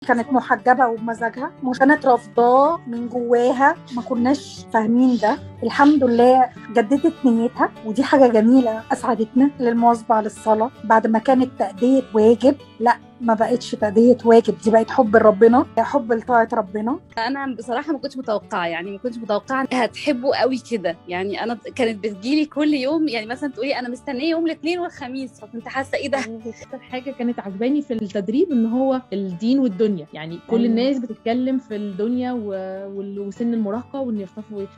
كانت محجبة وبمزاجها، مش كانت رافضاه من جواها، ما كناش فاهمين ده. الحمد لله جددت نيتها، ودي حاجة جميلة أسعدتنا، للمواظبة على الصلاة بعد ما كانت تأدية واجب. لا، ما بقتش تأدية واجب، دي بقت حب لربنا، حب لطاعة ربنا. انا بصراحه ما كنتش متوقعه، يعني ما كنتش متوقعه انها تحبه قوي كده. يعني انا كانت بتجيلي كل يوم، يعني مثلا تقولي انا مستنيه يوم الاثنين والخميس، فكنت حاسه ايه ده. اكتر حاجه كانت عجباني في التدريب ان هو الدين والدنيا، يعني كل الناس بتتكلم في الدنيا وسن المراهقه، وان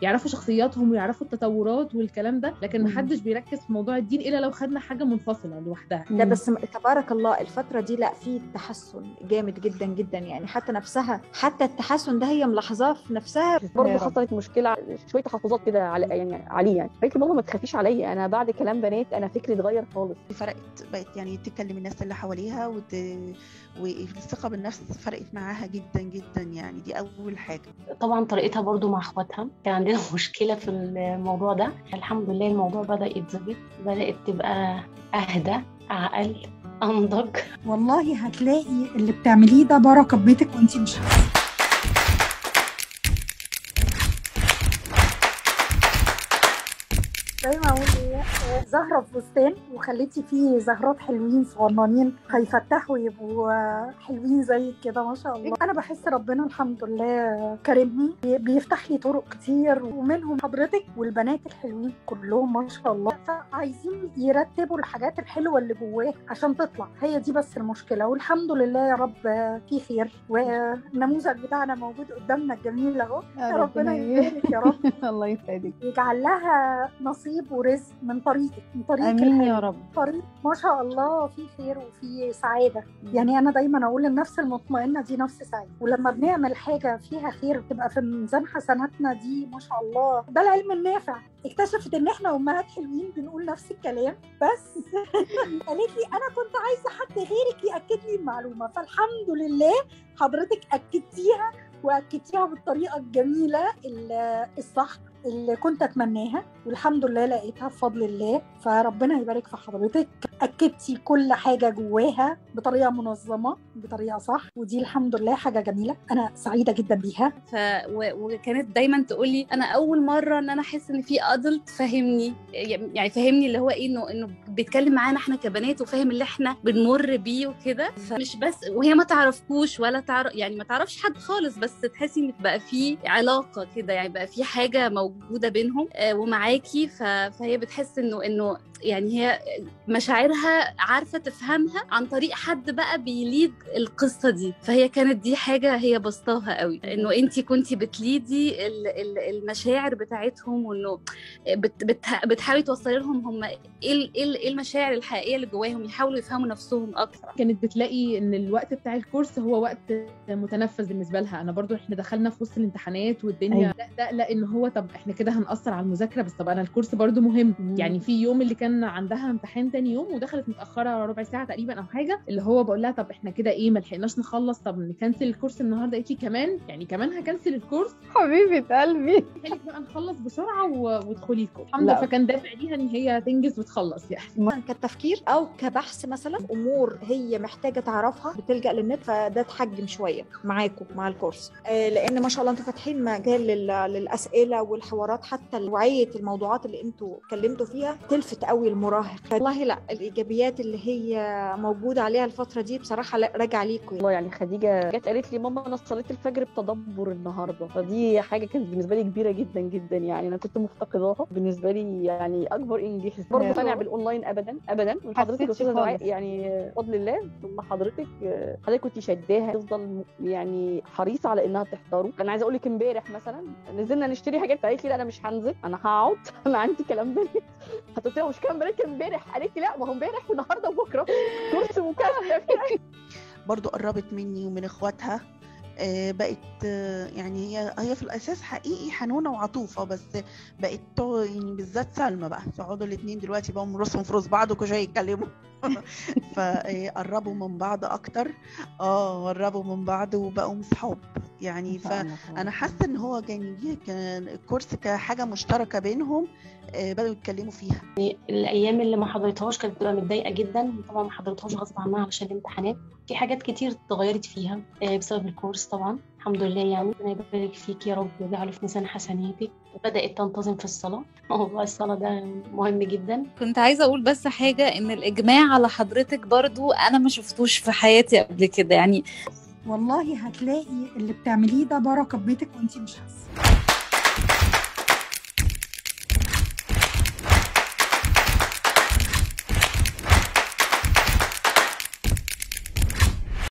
يعرفوا شخصياتهم ويعرفوا التطورات والكلام ده، لكن محدش بيركز في موضوع الدين الا لو خدنا حاجه منفصله لوحدها. لا بس تبارك الله الفترة دي لا في تحسن جامد جدا جدا، يعني حتى نفسها، حتى التحسن ده هي ملاحظاه في نفسها. برضه حصلت مشكله، شويه تحفظات كده عليه يعني قالت لي ماما ما تخافيش عليا، انا بعد كلام بنات انا فكري اتغير خالص. فرقت، بقت يعني تكلم الناس اللي حواليها والثقه بالنفس فرقت معاها جدا جدا، يعني دي اول حاجه. طبعا طريقتها برضو مع اخواتها كان عندنا مشكله في الموضوع ده. الحمد لله الموضوع بدا يتظبط، بدات تبقى اهدى، عقل، انضج. والله هتلاقي اللي بتعمليه ده بركه ببيتك وانتي مش زي ما اقول زهرة في فستان وخليتي فيه زهرات حلوين صغننين هيفتحوا يبقوا حلوين زي كده ما شاء الله. انا بحس ربنا الحمد لله كرمني، بيفتح لي طرق كتير، ومنهم حضرتك والبنات الحلوين كلهم ما شاء الله. فعايزين يرتبوا الحاجات الحلوة اللي جواه عشان تطلع، هي دي بس المشكلة. والحمد لله يا رب في خير، والنموذج بتاعنا موجود قدامنا الجميل اهو. ربنا يبارك يا رب. الله يسعدك، يجعل لها نصيب ورزق من طريقك، من طريقك امين يا رب. طريق ما شاء الله في خير وفي سعاده. يعني انا دايما اقول النفس المطمئنه دي نفس سعيده، ولما بنعمل حاجه فيها خير تبقى في ميزان حسناتنا دي ما شاء الله. ده العلم النافع. اكتشفت ان احنا امهات حلوين بنقول نفس الكلام، بس قالت لي انا كنت عايزه حد غيرك ياكد لي المعلومه، فالحمد لله حضرتك اكدتيها، واكدتيها بالطريقه الجميله الصح اللي كنت اتمناها، والحمد لله لقيتها بفضل الله. فربنا يبارك في حضرتك، اكدتي كل حاجه جواها بطريقه منظمه، بطريقه صح، ودي الحمد لله حاجه جميله انا سعيده جدا بيها. وكانت دايما تقولي انا اول مره ان انا احس ان في ادلت فاهمني، يعني فاهمني اللي هو ايه، انه بيتكلم معانا احنا كبنات وفاهم اللي احنا بنمر بيه وكده. فمش بس وهي ما تعرفكوش ولا تعرف، يعني ما تعرفش حد خالص، بس تحسي ان بقى في علاقه كده، يعني بقى في حاجه موجوده بينهم ومعاكي. فهي بتحس انه يعني هي مشاعرها عارفه تفهمها عن طريق حد بقى بيليد القصه دي. فهي كانت دي حاجه هي بسطاها قوي، انه انتي كنتي بتليدي المشاعر بتاعتهم، وانه بتحاولي توصلي لهم هم ايه المشاعر الحقيقيه اللي جواهم، يحاولوا يفهموا نفسهم اكتر. كانت بتلاقي ان الوقت بتاع الكورس هو وقت متنفس بالنسبه لها. انا برضو احنا دخلنا في وسط الامتحانات والدنيا لا ان هو طب احنا كده هنأثر على المذاكره، بس طب انا الكورس برضو مهم. يعني في يوم اللي كان عندها امتحان تاني يوم ودخلت متاخره ربع ساعه تقريبا او حاجه، اللي هو بقول لها طب احنا كده ايه ما لحقناش نخلص، طب نكنسل الكورس النهارده. قالت لي كمان هكنسل الكورس؟ حبيبه قلبي خليك بقى نخلص بسرعه وادخلي الكورس. الحمد لله فكان دافع ليها ان هي تنجز وتخلص. يعني كتفكير او كبحث مثلا امور هي محتاجه تعرفها بتلجأ للنت، فده تحجم شويه معاكم مع الكورس، لان ما شاء الله انتوا فاتحين مجال للاسئله والحوارات، حتى وعيه الموضوعات اللي انتوا اتكلمتوا فيها تلفت قوي المراهق. والله لا الايجابيات اللي هي موجوده عليها الفتره دي بصراحه لا راجع ليكم. والله يعني خديجه جت قالت لي ماما انا صليت الفجر بتدبر النهارده، فدي حاجه كانت بالنسبه لي كبيره جدا جدا، يعني انا كنت مفتقداها. بالنسبه لي يعني اكبر انجاز. برضه مقتنع بالاونلاين ابدا من حضرتك يا استاذه دعاء، يعني بفضل الله ثم حضرتك كنت شداها تفضل يعني حريصه على انها تحضره. انا عايزه اقول لك امبارح مثلا نزلنا نشتري حاجات، فقالت لي لا انا مش هنزل، انا هقعد انا عندي كلام بنات. قلت لها مش كلام بنات امبارح؟ قالت لي لا ما هو امبارح والنهارده وبكره كورس مكثف. برضو قربت مني ومن اخواتها، بقت يعني هي في الاساس حقيقي حنونه وعطوفه، بس بقت يعني بالذات سلمى بقى تقعدوا الاثنين دلوقتي بقوا راسهم في راس بعض وكل شويه يتكلموا. فقربوا من بعض اكتر. قربوا من بعض وبقوا صحاب يعني. فانا حاسه ان هو كان الكورس كحاجه مشتركه بينهم، بدأوا يتكلموا فيها. الايام اللي ما حضرتهاش كانت بتبقى متضايقه جدا طبعا، ما حضرتهاش غصب عنها علشان الامتحانات. في حاجات كتير اتغيرت فيها بسبب الكورس طبعا، الحمد لله. يعني ربنا يبارك فيك يا رب ويجعله في ميزان حسناتك. بدأت تنتظم في الصلاه، موضوع الصلاه ده مهم جدا. كنت عايزه اقول بس حاجه، ان الاجماع على حضرتك برضو انا ما شفتوش في حياتي قبل كده يعني. والله هتلاقي اللي بتعمليه ده بركه ببيتك وانتي مش حاسه.